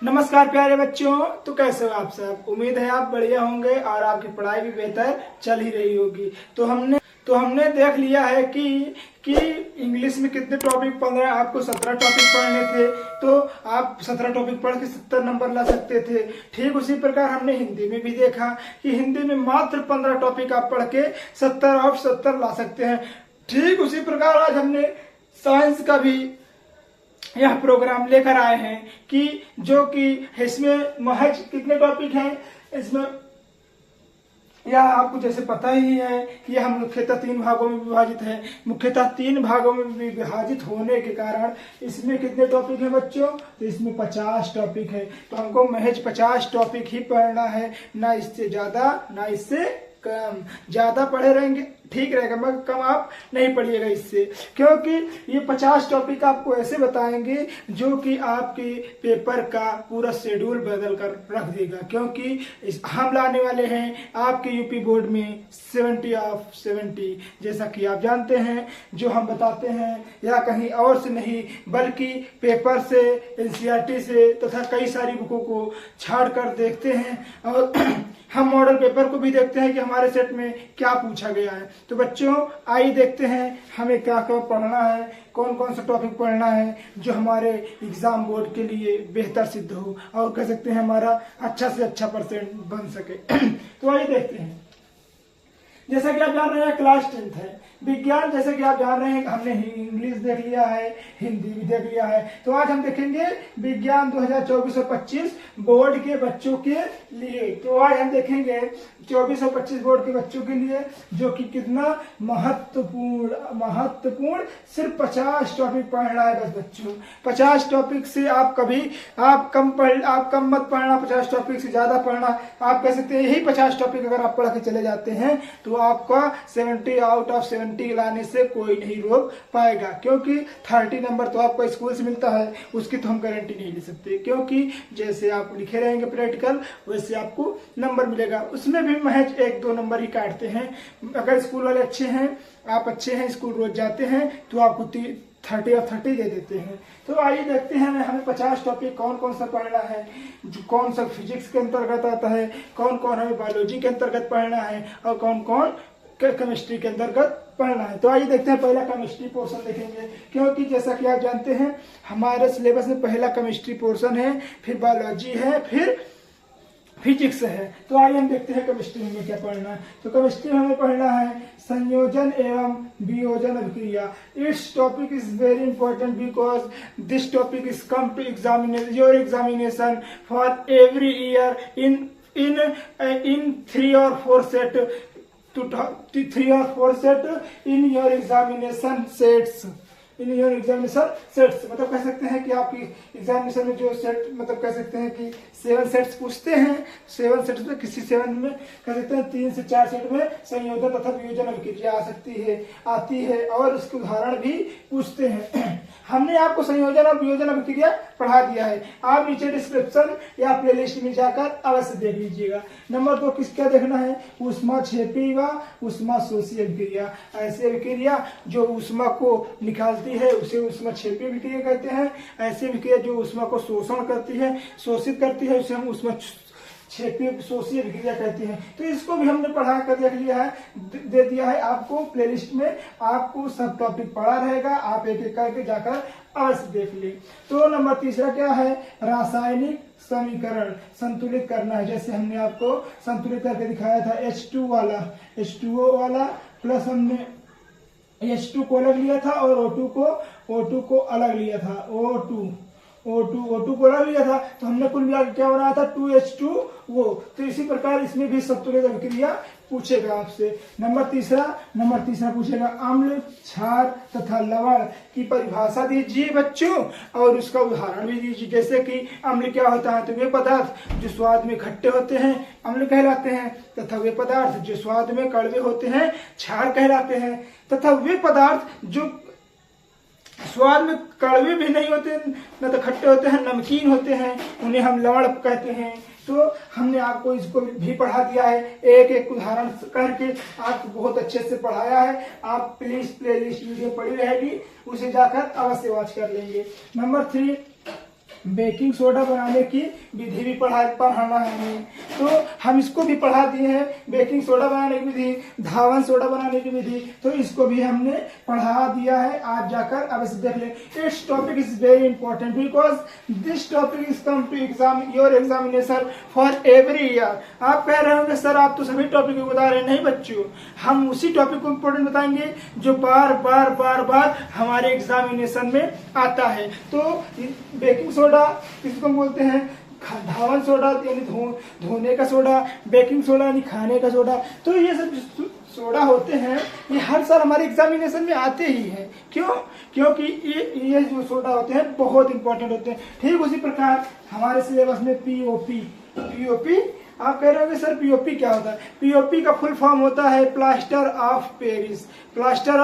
नमस्कार प्यारे बच्चों। तो कैसे हो आप सब? उम्मीद है आप बढ़िया होंगे और आपकी पढ़ाई भी बेहतर चल ही रही होगी। तो हमने देख लिया है कि इंग्लिश में कितने टॉपिक पढ़ रहे हैं। आपको 17 टॉपिक पढ़ने थे, तो आप 17 टॉपिक पढ़ के 70 नंबर ला सकते थे। ठीक उसी प्रकार हमने हिंदी में भी देखा कि हिंदी में मात्र 15 टॉपिक आप पढ़ के 70 और 70 ला सकते हैं। ठीक उसी प्रकार आज हमने साइंस का भी यह प्रोग्राम लेकर आए हैं कि जो कि इसमें महज कितने टॉपिक हैं इसमें, यह आपको जैसे पता ही है कि हम मुख्यतः 3 भागों में विभाजित है। मुख्यतः 3 भागों में विभाजित होने के कारण इसमें कितने टॉपिक हैं बच्चों? तो इसमें 50 टॉपिक है। तो हमको महज 50 टॉपिक ही पढ़ना है, ना इससे ज्यादा ना इससे कम। ज्यादा पढ़े रहेंगे ठीक रहेगा, मगर कम आप नहीं पढ़िएगा इससे, क्योंकि ये 50 टॉपिक आपको ऐसे बताएंगे जो कि आपके पेपर का पूरा शेड्यूल बदल कर रख देगा। क्योंकि हम लाने वाले हैं आपके यूपी बोर्ड में 70 ऑफ 70, जैसा कि आप जानते हैं। जो हम बताते हैं या कहीं और से नहीं बल्कि पेपर से, एनसीईआरटी से तथा कई सारी बुकों को छाड़ कर देखते हैं, और हम मॉडल पेपर को भी देखते हैं कि हमारे सेट में क्या पूछा गया है। तो बच्चों आइए देखते हैं हमें क्या क्या पढ़ना है, कौन कौन सा टॉपिक पढ़ना है जो हमारे एग्जाम बोर्ड के लिए बेहतर सिद्ध हो और कह सकते हैं हमारा अच्छा से अच्छा परसेंट बन सके। तो आइए देखते हैं। जैसा कि आप जान रहे हैं क्लास 10th है। विज्ञान जैसे कि आप जान रहे हैं हमने इंग्लिश देख लिया है, हिंदी भी देख लिया है। तो आज हम देखेंगे विज्ञान 2024 और 25 बोर्ड के बच्चों के लिए। तो आज हम देखेंगे 24 और 25 बोर्ड के बच्चों के लिए, जो कि कितना महत्वपूर्ण सिर्फ 50 टॉपिक पढ़ना है बस बच्चों। 50 टॉपिक से आप कम मत पढ़ना, 50 टॉपिक से ज्यादा पढ़ना। आप कह सकते हैं यही 50 टॉपिक अगर आप पढ़ के चले जाते हैं तो आपका 70 आउट ऑफ 70 लाने से कोई नहीं रोक पाएगा, क्योंकि 30 नंबर तो आपको स्कूल से मिलता है, उसकी तो हम गारंटी नहीं ले सकते। क्योंकि जैसे आप लिखे रहेंगे प्रैक्टिकल वैसे आपको नंबर मिलेगा, उसमें भी महज 1-2 नंबर ही काटते हैं। अगर स्कूल वाले अच्छे हैं, आप अच्छे हैं, स्कूल रोज जाते हैं, तो आपको 30 और 30 दे देते हैं। तो आइए देखते हैं हमें 50 टॉपिक कौन कौन सा पढ़ना है, कौन सा फिजिक्स के अंतर्गत आता है, कौन कौन हमें बायोलॉजी के अंतर्गत पढ़ना है और कौन कौन केमिस्ट्री के अंतर्गत पढ़ना है। तो आइए देखते हैं। पहला केमिस्ट्री पोर्शन देखेंगे, क्योंकि जैसा कि आप जानते हैं हमारे सिलेबस में पहला केमिस्ट्री पोर्शन है, फिर बायोलॉजी है, फिर फिजिक्स है। तो आइए हम देखते हैं केमिस्ट्री में क्या पढ़ना है। तो केमिस्ट्री में हमें पढ़ना है संयोजन एवं वियोजन अभिक्रिया। Its topic is very important because this topic is come to your examination for every year in 3 or 4 set in your examination sets। मतलब कह सकते हैं कि आपकी एग्जामिनेशन में जो सेट, मतलब कह सकते हैं कि 7 सेट्स पूछते हैं। 7 सेट्स में किसी 7 में कह सकते हैं 3 से 4 सेट में संयोजन तथा वियोजन अभिक्रिया आती है और इसके उदाहरण भी पूछते हैं। हमने आपको संयोजन और वियोजन अभिक्रिया पढ़ा दिया है, आप नीचे डिस्क्रिप्शन या प्लेलिस्ट में जाकर अवश्य देख लीजिएगा। नंबर 2 किसका देखना है? ऊष्माक्षेपी व ऊष्माशोषी अभिक्रिया। ऐसी अभिक्रिया जो ऊष्मा को निकालती है उसे ऊष्माक्षेपी अभिक्रिया कहते हैं। ऐसी अभिक्रिया जो ऊष्मा को शोषण करती है, शोषित करती है, उसे हम ऊष्माक्षेपी शोषी अभिक्रिया कहते हैं। तो इसको भी हमने पढ़ा कर देख लिया है, दे दिया है आपको प्लेलिस्ट में। आपको सब टॉपिक पढ़ा रहेगा, आप एक एक करके जाकर अवश्य देख ले। तो नंबर 3 क्या है? रासायनिक समीकरण संतुलित करना है। जैसे हमने आपको संतुलित करके दिखाया था H2O वाला प्लस हमने H2 को अलग लिया था और O2 को अलग लिया था। O2 को अलग लिया था, तो हमने कुल मिलाकर क्या बनाया था? 2H2O। तो इसी प्रकार इसमें भी संतुलित अभिक्रिया पूछेगा आपसे। नंबर तीसरा पूछेगा अम्ल, क्षार तथा लवण की परिभाषा दीजिए बच्चों और उसका उदाहरण भी दीजिए। जैसे कि अम्ल क्या होता है? तो वे पदार्थ जो स्वाद में खट्टे होते हैं अम्ल कहलाते हैं, तथा वे पदार्थ जो स्वाद में कड़वे होते हैं क्षार कहलाते हैं, तथा वे पदार्थ जो स्वाद में कड़वे भी नहीं होते न तो खट्टे होते हैं, नमकीन होते हैं, उन्हें हम लवण कहते हैं। तो हमने आपको इसको भी पढ़ा दिया है, एक एक उदाहरण करके आपको बहुत अच्छे से पढ़ाया है। आप प्लीज प्लेलिस्ट वीडियो पड़ी रहेगी, उसे जाकर अवश्य वॉच कर लेंगे। नंबर 3 बेकिंग सोडा बनाने की विधि भी पढ़ाना है हमें, तो हम इसको भी पढ़ा दिए हैं। बेकिंग सोडा बनाने की विधि, धावन सोडा बनाने की विधि, तो इसको भी हमने पढ़ा दिया है। आप जाकर अब इसे देख लें। Its topic is very important because this topic is come to exam your examination for every year. आप कह रहे होंगे सर आप तो सभी टॉपिक को बता रहे हैं। नहीं बच्चों, हम उसी टॉपिक को इम्पोर्टेंट बताएंगे जो बार बार बार बार हमारे एग्जामिनेशन में आता है। तो बेकिंग सोडा किसको बोलते हैं? धावन सोडा यानी धोने का सोडा, बेकिंग सोडा यानी खाने का सोडा। तो ये सब सोडा होते हैं, ये हर साल हमारे एग्जामिनेशन में आते ही हैं। क्यों? क्योंकि ये जो सोडा होते हैं बहुत इंपॉर्टेंट होते हैं। ठीक उसी प्रकार हमारे सिलेबस में पीओपी आप कह रहे होंगे सर पीओपी क्या होता है? पीओपी का फुल फॉर्म होता है plaster of Paris. Plaster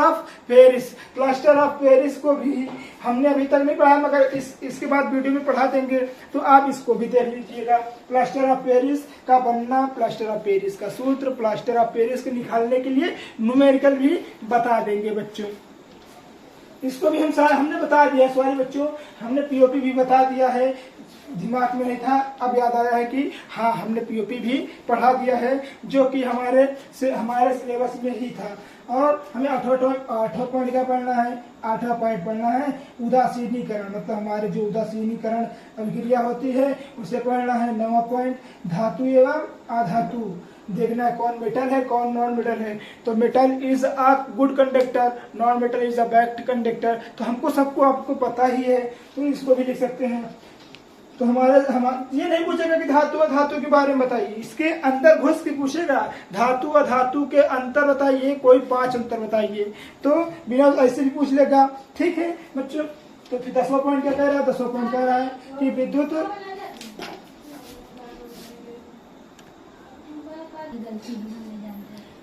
of Paris को भी हमने अभी तक नहीं पढ़ा, मगर इसके बाद वीडियो में पढ़ा देंगे, तो आप इसको भी देख लीजिएगा। प्लास्टर ऑफ पेरिस का बनना, प्लास्टर ऑफ पेरिस का सूत्र, प्लास्टर ऑफ पेरिस को निकालने के लिए न्यूमेरिकल भी बता देंगे बच्चों। इसको भी हमने बता दिया। सॉरी बच्चों, हमने पीओपी भी बता दिया है, दिमाग में नहीं था, अब याद आया है कि हाँ हमने पीओपी भी पढ़ा दिया है, जो कि हमारे सिलेबस में ही था। और हमें 8वां पॉइंट क्या पढ़ना है? 8वां पॉइंट पढ़ना है उदासीनीकरण, मतलब हमारे जो उदासीनीकरण अभिक्रिया होती है उसे पढ़ना है। 9वां पॉइंट धातु एवं अधातु, देखना है कौन मेटल है कौन नॉन मेटल है। तो metal is a good conductor, non metal is a bad conductor. तो हमको सबको आपको पता ही है, तो इसको भी लिख सकते हैं। तो ये नहीं पूछेगा कि धातु और धातु के बारे में बताइए, इसके अंदर घुस के पूछेगा धातु और धातु के अंतर बताइए, कोई 5 अंतर बताइए, तो बिना ऐसे भी पूछ लेगा। ठीक है बच्चों, तो फिर 10वां पॉइंट क्या कह रहा है? 10वां पॉइंट कह रहा है कि विद्युत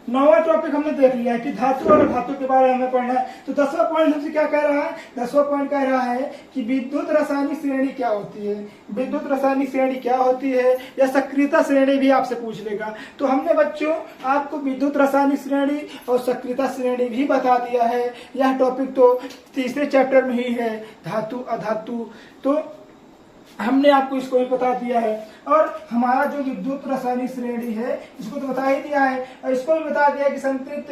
9वां टॉपिक हमने देख लिया है कि धातु और धातु के बारे में हमें पढ़ना है। तो 10वां पॉइंट हमसे क्या कह रहा है? 10वां पॉइंट कह रहा है कि विद्युत रासायनिक श्रेणी क्या होती है। विद्युत रासायनिक श्रेणी क्या होती है, या सक्रियता श्रेणी भी आपसे पूछ लेगा। तो हमने बच्चों आपको विद्युत रासायनिक श्रेणी और सक्रियता श्रेणी भी बता दिया है। यह टॉपिक तो तीसरे चैप्टर में ही है, धातु अधातु, तो हमने आपको इसको भी बता दिया है। और हमारा जो विद्युत रासायनिक श्रेणी है इसको तो बता ही दिया है, और इसको भी बता दिया कि संतृप्त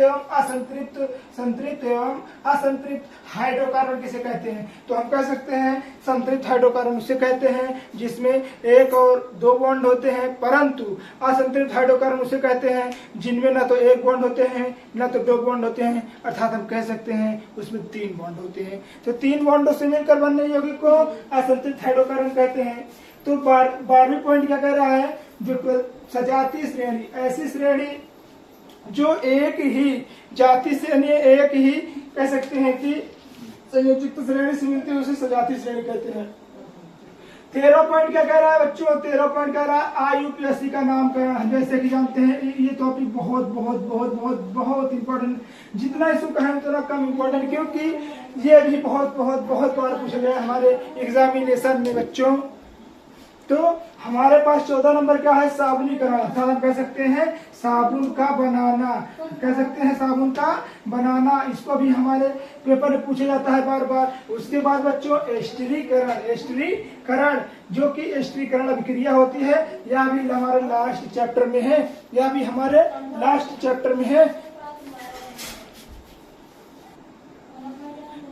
एवं असंतृप्त हाइड्रोकार्बन किसे कहते हैं। तो हम कह सकते हैं संतृप्त हाइड्रोकार्बन उसे कहते हैं जिसमें 1 और 2 बॉन्ड होते हैं, परंतु असंतृप्त हाइड्रोकार्बन उसे कहते हैं जिनमें न तो 1 बॉन्ड होते हैं न तो 2 बॉन्ड होते हैं, अर्थात हम कह सकते हैं उसमें 3 बॉन्ड होते हैं। तो 3 बॉन्डों से मिलकर बनने यौगिक को असंतृप्त हाइड्रोकार्बन कहते हैं। तो 12वीं पॉइंट क्या कह रहा है? जो सजातीय श्रेणी, ऐसी श्रेणी जो एक ही जाति से एक ही कह सकते हैं कि संयोजित श्रेणी से मिलती है, उसे सजातीय श्रेणी कहते हैं। 13 पॉइंट क्या कह रहा है बच्चों? 13 पॉइंट कह रहा है आईयूपीएससी का नामकरण। जैसे कि जानते हैं ये टॉपिक बहुत बहुत बहुत बहुत बहुत इंपॉर्टेंट, जितना इसको कहें उतना कम इंपॉर्टेंट, क्योंकि ये भी बहुत बहुत बहुत बार पूछा गया हमारे एग्जामिनेशन में बच्चों। तो हमारे पास 14 नंबर क्या है? साबुनीकरण, अर्थात हम कह सकते हैं साबुन का बनाना, कह सकते हैं साबुन का बनाना। इसको भी हमारे पेपर में पूछा जाता है बार बार। उसके बाद बच्चों एस्टरीकरण, जो कि एस्टरीकरण अभिक्रिया होती है, यह भी हमारे लास्ट चैप्टर में है, यह भी हमारे लास्ट चैप्टर में है।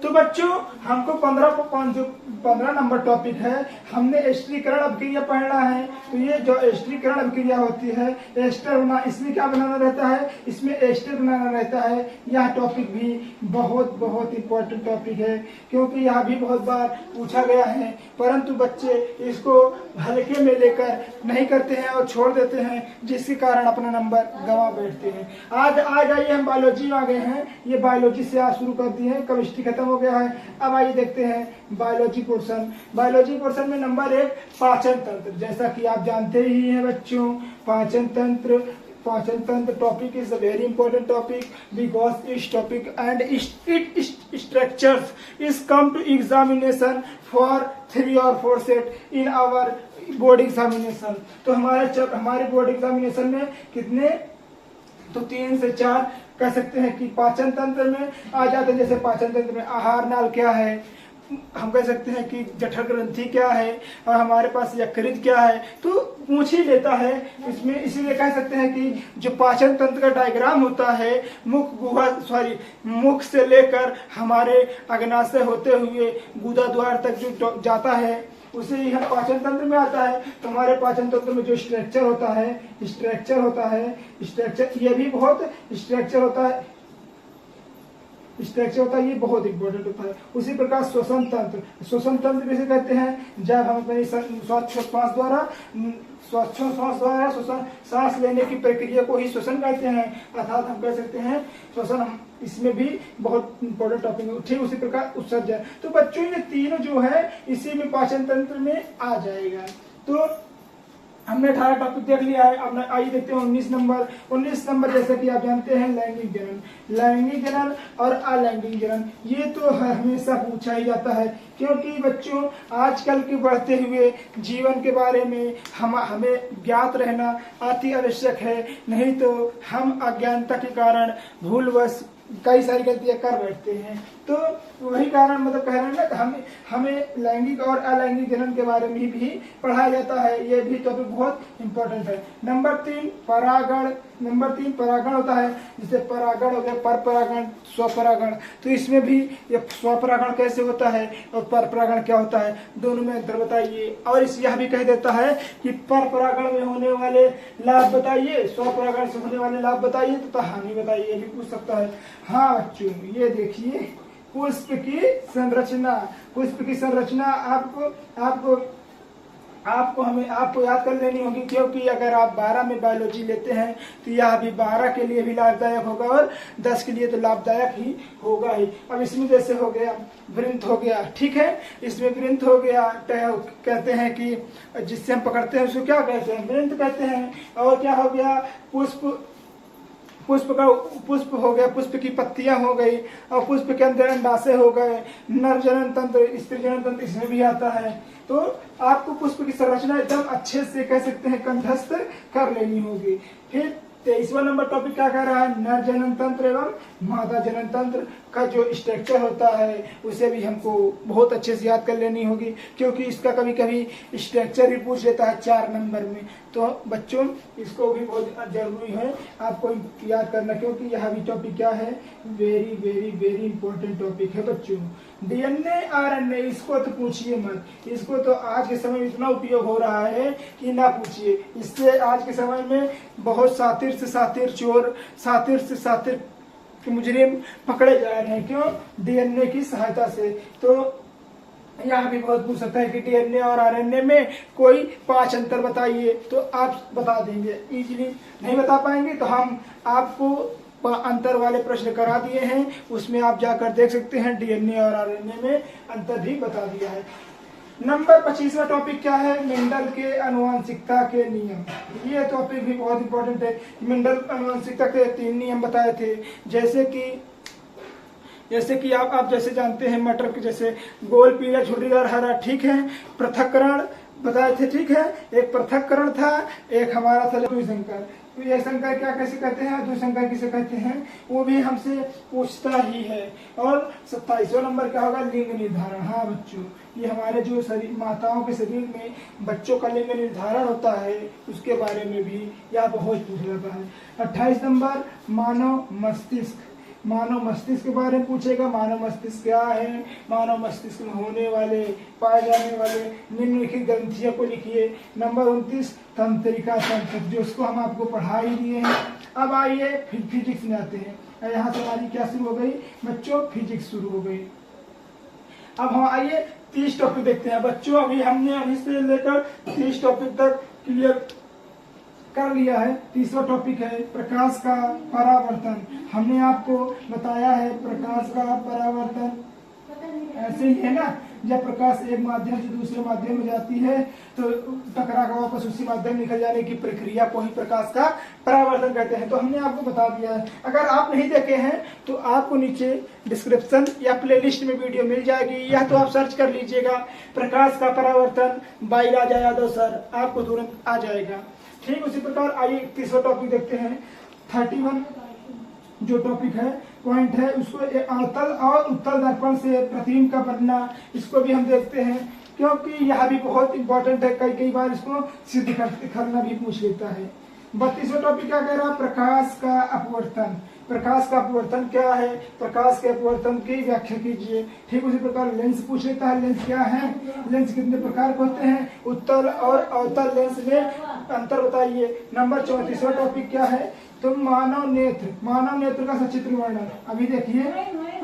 तो बच्चों हमको 15 नंबर टॉपिक है, हमने एस्टरीकरण अभिक्रिया पढ़ना है। तो ये जो एस्टरीकरण अभिक्रिया होती है, एस्टर बना, इसमें क्या बनाना रहता है? इसमें एस्टर बनाना रहता है। यह टॉपिक भी बहुत बहुत इंपॉर्टेंट टॉपिक है, क्योंकि यह भी बहुत बार पूछा गया है, परंतु बच्चे इसको हल्के में लेकर नहीं करते हैं और छोड़ देते हैं, जिसके कारण अपना नंबर गंवा बैठते हैं। आज आइए हम बायोलॉजी में आ गए हैं। ये बायोलॉजी से आज शुरू कर दिए हैं, केमिस्ट्री खत्म हो गया है। अब आइए देखते हैं बायोलॉजी पोर्शन। बायोलॉजी पोर्शन में नंबर 1 पाचन तंत्र। जैसा कि आप जानते ही हैं बच्चों, पाचन तंत्र topic is a very important topic because इस topic and it structures is come to examination for 3 और 4 set in our board examination. तो हमारे बोर्ड एग्जामिनेशन में कितने? तो 3 से 4 कह सकते हैं कि पाचन तंत्र में आ जाते हैं। जैसे पाचन तंत्र में आहार नाल क्या है, हम कह सकते हैं कि जठर ग्रंथि क्या है और हमारे पास यकृत क्या है, तो पूछ ही लेता है इसमें। इसीलिए कह सकते हैं कि जो पाचन तंत्र का डायग्राम होता है, मुख से लेकर हमारे अग्नाशय होते हुए गुदा द्वार तक जो जाता है उसे ही हम पाचन तंत्र में आता है। तो हमारे पाचन तंत्र में जो स्ट्रक्चर होता है ये भी बहुत स्ट्रक्चर होता है, ये बहुत इंपॉर्टेंट होता है। उसी प्रकार श्वसन तंत्र किसे कहते हैं, जब हम अपनी श्वास द्वारा सांस लेने की प्रक्रिया को ही श्वसन कहते हैं, अर्थात हम कह सकते हैं श्वसन, इसमें भी बहुत इंपॉर्टेंट टॉपिक है। ठीक उसी प्रकार उत्सर्जन। तो बच्चों ये तीनों जो है इसी में पाचन तंत्र में आ जाएगा। तो हमने 18 टॉपिक देख लिया है। अब आइए देखते हैं 19 नंबर जैसे कि आप जानते हैं लैंगिक जनन और अलैंगिक जनन। ये तो हमेशा पूछा ही जाता है, क्योंकि बच्चों आजकल के बढ़ते हुए जीवन के बारे में हमें ज्ञात रहना अति आवश्यक है, नहीं तो हम अज्ञानता के कारण भूलवश कई सारी गलतियां कर बैठते हैं। तो वही कारण मतलब कह रहे हैं ना, हमें लैंगिक और अलैंगिक जनन के बारे में भी पढ़ाया जाता है। ये भी टॉपिक बहुत इंपॉर्टेंट है। नंबर 3 परागण होता है, जैसे परागण हो गया, पर परागण, स्वपरागण। तो इसमें भी ये स्वपरागण कैसे होता है और पर परागण क्या होता है, दोनों में अंतर बताइए। और यह भी कह देता है कि पर परागण में होने वाले लाभ बताइए, स्वपरागण से होने वाले लाभ बताइए तथा हानि बताइए, ये भी पूछ सकता है। हाँ बच्चों, ये देखिए पुष्प की संरचना आपको याद कर लेनी होगी, क्योंकि अगर आप 12 में बायोलॉजी लेते हैं तो यह भी 12 के लिए भी लाभदायक होगा और 10 के लिए तो लाभदायक ही होगा ही। अब इसमें जैसे हो गया वृंत हो गया, ठीक है, इसमें वृंत हो गया, कहते हैं कि जिससे हम पकड़ते हैं उसको क्या कहते हैं, वृंत कहते हैं। और क्या हो गया, पुष्प हो गया, पुष्प की पत्तियां हो गई, और पुष्प के अंदर अंडाशय हो गए, नर जनन तंत्र, स्त्री जनन तंत्र इसमें भी आता है। तो आपको पुष्प की संरचना एकदम अच्छे से कह सकते हैं कंठस्थ कर लेनी होगी। फिर 23वां नंबर टॉपिक क्या कह रहा है, नर जनन तंत्र एवं मादा जनन तंत्र का जो स्ट्रक्चर होता है उसे भी हमको बहुत अच्छे से याद कर लेनी होगी, क्योंकि इसका कभी कभी स्ट्रक्चर भी पूछ लेता है 4 नंबर में। तो बच्चों इसको भी बहुत जरूरी है आपको याद करना, क्योंकि यह भी टॉपिक क्या है, very very very important topic है बच्चों। डीएनए आरएनए, इसको तो पूछिए मत, इसको तो आज के समय में इतना उपयोग हो रहा है कि ना पूछिए। इससे आज के समय में बहुत सातिर से सातिर चोर, सातिर से सातिर मुजरिम पकड़े जा रहे हैं। क्यों, डीएनए की सहायता से। तो यहाँ भी बहुत पूछ सकता है कि डीएनए और आरएनए में कोई 5 अंतर बताइए, तो आप बता देंगे। इजीली नहीं बता पाएंगे तो हम आपको अंतर वाले प्रश्न करा दिए हैं, उसमें आप जाकर देख सकते हैं, डीएनए और आरएनए में अंतर भी बता दिया है। नंबर 25वां टॉपिक क्या है, मेंडल के आनुवंशिकता के नियम। ये टॉपिक भी बहुत इंपॉर्टेंट है। मेंडल आनुवंशिकता के 3 नियम बताए थे, जैसे कि आप जैसे जानते हैं मटर के जैसे गोल, पीला, झुर्रीदार, हरा, ठीक है। पृथक्करण बताए थे, ठीक है। एक पृथक्करण था, एक हमारा था द्विसंकर। तो ये संकर क्या कैसे कहते हैं, द्विसंकर किसे कहते हैं, वो भी हमसे पूछता ही है। और 27वां नंबर क्या होगा, लिंग निर्धारण। हाँ बच्चों, ये हमारे जो शरीर, माताओं के शरीर में बच्चों का लिंग निर्धारण होता है उसके बारे में भी यह बहुत पूछा जाता है। 28 नंबर मानव मस्तिष्क के बारे में पूछेगा। मानव मस्तिष्क क्या है, मानव मस्तिष्क में होने वाले, पाए जाने वाले निम्नलिखित ग्रंथियों को लिखिए। नंबर 29 तंत्रिका तंत्र, जो उसको हम आपको पढ़ा ही दिए हैं। अब आइए फिर फिजिक्स में आते हैं। यहाँ से हमारी क्या शुरू हो गई बच्चों, फिजिक्स शुरू हो गई। अब हम आइए 30 टॉपिक देखते हैं बच्चों। हमने अभी से लेकर 30 टॉपिक तक क्लियर कर लिया है। 30वां टॉपिक है प्रकाश का परावर्तन। हमने आपको बताया है प्रकाश का परावर्तन ऐसे ही है ना, जब प्रकाश एक माध्यम से दूसरे माध्यम में जाती है तो टकरा कर वापस उसी माध्यम निकल जाने की प्रक्रिया को ही प्रकाश का परावर्तन कहते हैं। तो हमने आपको बता दिया है। अगर आप नहीं देखे हैं तो आपको नीचे डिस्क्रिप्शन या प्लेलिस्ट में वीडियो मिल जाएगी, या तो आप सर्च कर लीजिएगा प्रकाश का परावर्तन बाई राजा यादव सर, आपको तुरंत आ जाएगा। ठीक उसी प्रकार आइए 30वां टॉपिक देखते हैं। 31 जो टॉपिक है पॉइंट है उसको अवतल और उत्तल दर्पण से प्रतिबिंब का बनना, इसको भी हम देखते हैं क्योंकि यह भी बहुत इंपॉर्टेंट है। कई बार इसको सिद्ध करना भी पूछ लेता है। 32वां टॉपिक क्या कह रहा है? प्रकाश का अपवर्तन। प्रकाश का अपवर्तन क्या है? प्रकाश के अपवर्तन की व्याख्या कीजिए। ठीक उसी प्रकार लेंस पूछ लेता है। लेंस क्या है? लेंस कितने प्रकार के होते हैं? उत्तल और अवतल लेंस में अंतर बताइए। नंबर 34वां टॉपिक क्या है? तो मानव नेत्र का सचित्र वर्णन। अभी देखिए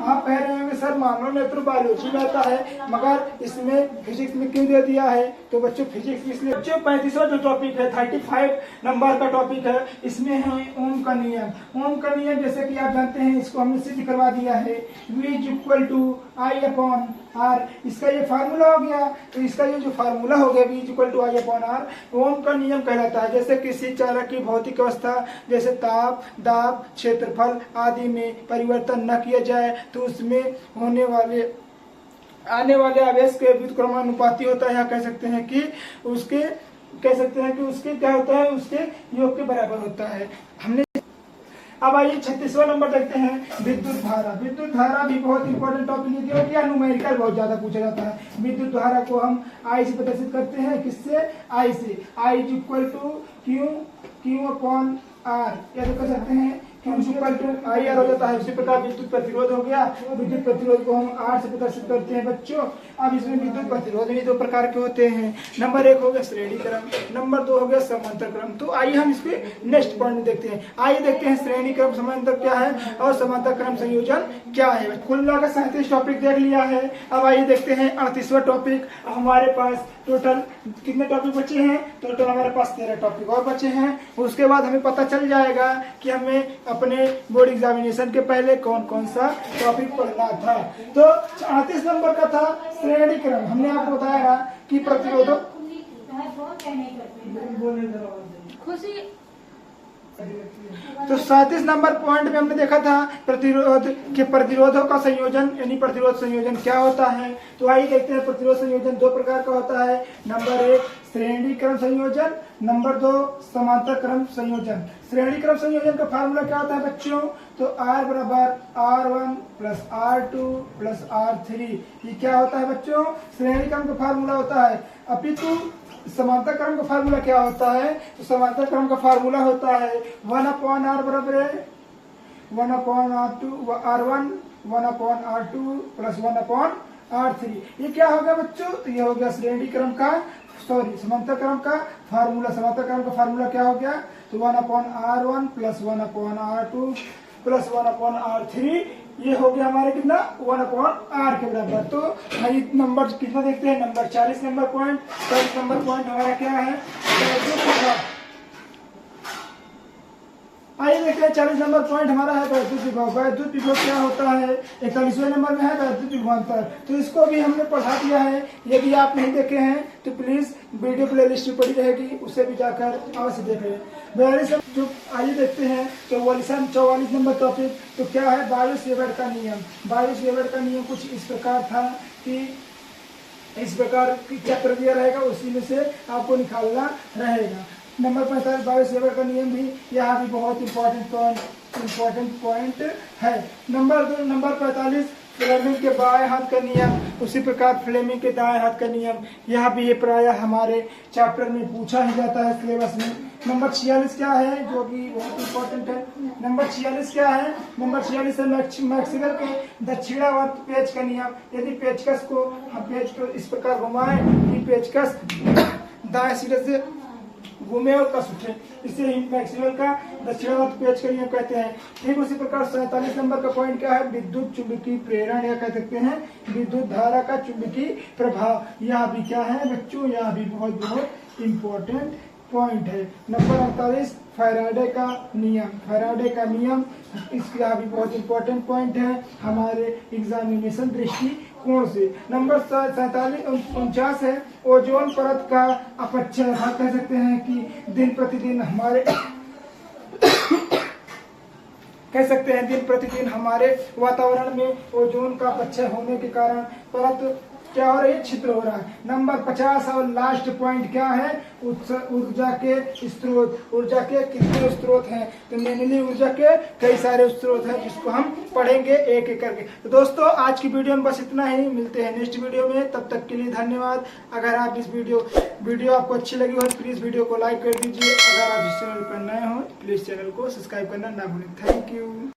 आप कह रहे होंगे सर मानव नेत्र बायोलॉजी में आता है मगर इसमें फिजिक्स में क्यों दे दिया है? तो बच्चों फिजिक्स इसलिए। बच्चों 35वां जो टॉपिक है 35 नंबर का टॉपिक है, इसमें है ओम का नियम। ओम का नियम जैसे कि आप जानते हैं इसको हमने सिद्ध करवा दिया है। V = I/R। इसका ये फार्मूला हो गया। तो इसका ये जो फार्मूला हो गया V = I/R ओम का नियम कहलाता है। जैसे किसी चालक की भौतिक अवस्था जैसे ताप, दाब, क्षेत्रफल आदि में परिवर्तन न किया जाए तो उसमें आने वाले आवेश के व्युत्क्रमानुपाती होता है, या कह सकते हैं कि उसके क्या होता है? उसके योग के बराबर होता है। हमने अब आइए 36वां नंबर देखते हैं विद्युत धारा। विद्युत धारा भी बहुत इंपॉर्टेंट टॉपिक है क्योंकि न्यूमेरिकल बहुत ज्यादा पूछा जाता है। विद्युत धारा को हम I से प्रदर्शित करते हैं। किससे? I से। I = Q/R या तो कह सकते हैं Q/IR हो जाता है। उसी प्रकार विद्युत प्रतिरोध हो गया। विद्युत प्रतिरोध को हम R से प्रदर्शित करते हैं बच्चों। अब इसमें विद्युत प्रतिरोध भी दो प्रकार के होते हैं। नंबर 1 हो गया श्रेणी क्रम, नंबर 2 हो गया समांतर क्रम। तो आइए हम इसके नेक्स्ट पॉइंट में देखते हैं। आइए देखते हैं श्रेणी क्रम समांतर क्या है और समांतर क्रम संयोजन क्या है। कुल मिलाकर 37 टॉपिक देख लिया है। अब आइए देखते हैं 38वां टॉपिक। हमारे पास टोटल कितने टॉपिक बचे हैं? टोटल हमारे पास 13 टॉपिक और बचे हैं। उसके बाद हमें पता चल जाएगा कि हमें अपने बोर्ड एग्जामिनेशन के पहले कौन कौन सा टॉपिक पढ़ना था। तो 38 नंबर का था श्रेणी क्रम। हमने आपको बताया कि प्रतिरोधक तो 37 नंबर पॉइंट में हमने देखा था प्रतिरोधों का संयोजन यानी प्रतिरोध संयोजन क्या होता है। तो आइए देखते हैं। प्रतिरोध संयोजन दो प्रकार का होता है। नंबर 1 श्रेणी क्रम संयोजन, नंबर 2 समांतर क्रम संयोजन। श्रेणी क्रम संयोजन का फार्मूला क्या होता है बच्चों? तो R = R1 + R2 + R3। ये क्या होता है बच्चों? श्रेणी क्रम का फार्मूला होता है। अपितु समांतर क्रम का फार्मूला क्या होता है? तो समांतर क्रम का फार्मूला होता है 1/R = 1/R2 R1 1/R2 + 1/R3। ये क्या हो गया बच्चों? तो ये हो गया श्रेणी क्रम का समांतर क्रम का फार्मूला। समांतर क्रम का फार्मूला क्या हो गया? तो 1/R1 + 1/R2 + 1/R3। ये हो गया हमारे कितना? 1/R के बराबर। तो भाई नंबर कितना देखते हैं? Number 40 number point. 40 number point हमारा क्या है? आइए देखते हैं 40 नंबर पॉइंट हमारा है वैद्युत विभव। वैद्युत विभव क्या होता है? 41वें नंबर में है वैद्युत विभवांतर। तो इसको भी हमने पढ़ा दिया है। यदि आप नहीं देखे हैं तो प्लीज वीडियो प्लेलिस्ट में पड़ी रहेगी, उसे भी जाकर अवश्य देखें। 42 जो आइए देखते हैं 44 नंबर टॉपिक। तो क्या है? बायो-सेवर्ट का नियम। बायो-सेवर्ट का नियम कुछ इस प्रकार था कि इस प्रकार की क्या प्रक्रिया रहेगा उसी में से आपको निकालना रहेगा। नंबर 45 बायो-सेवर्ट का नियम भी यहाँ भी बहुत इंपॉर्टेंट पॉइंट है। नंबर 45 फ्लेमिंग के बाएं हाथ का नियम। उसी प्रकार फ्लेमिंग के दाएं हाथ का नियम। यह भी ये प्रायः हमारे चैप्टर में पूछा ही जाता है सिलेबस में। नंबर 46 क्या है? जो कि बहुत इंपॉर्टेंट है। नंबर 46 क्या है? नंबर 46 है मैक्सवेल के दक्षिणावर्त पेच का नियम। यदि पेचकस को हम पेच को इस प्रकार घुमाएं कि पेचकस दाएं सिरे से घूमे और कस उठे, इसे मैक्सवेल का दक्षिणावर्त पेच का नियम कहते हैं। ठीक उसी प्रकार 47 नंबर का पॉइंट क्या है? विद्युत चुंबकीय प्रेरण या कह सकते हैं विद्युत धारा का चुंबकीय प्रभाव। यह भी क्या है बच्चों? यह भी बहुत इंपॉर्टेंट पॉइंट है। नंबर 48 फैराडे का नियम। फैराडे का नियम इसका भी बहुत इंपॉर्टेंट पॉइंट है हमारे एग्जामिनेशन दृष्टिकोण से। नंबर 49 है ओजोन परत का अपक्षय। कह सकते हैं कि दिन प्रतिदिन हमारे कह सकते हैं दिन प्रतिदिन हमारे वातावरण में ओजोन का अपक्षय होने के कारण परत क्या हो रही है, छिद्र हो रहा है। नंबर 50 और लास्ट पॉइंट क्या है, ऊर्जा के स्रोत। ऊर्जा के कितने स्रोत हैं, तो नैनोली ऊर्जा के कई सारे स्रोत हैं जिसको हम पढ़ेंगे एक एक करके। तो दोस्तों आज की वीडियो में बस इतना ही, मिलते हैं नेक्स्ट वीडियो में, तब तक के लिए धन्यवाद। अगर आप इस वीडियो आपको अच्छी लगी हो तो प्लीज वीडियो को लाइक कर दीजिए। अगर आप इस चैनल पर नए हो प्लीज चैनल को सब्सक्राइब करना ना भूलें। Thank you.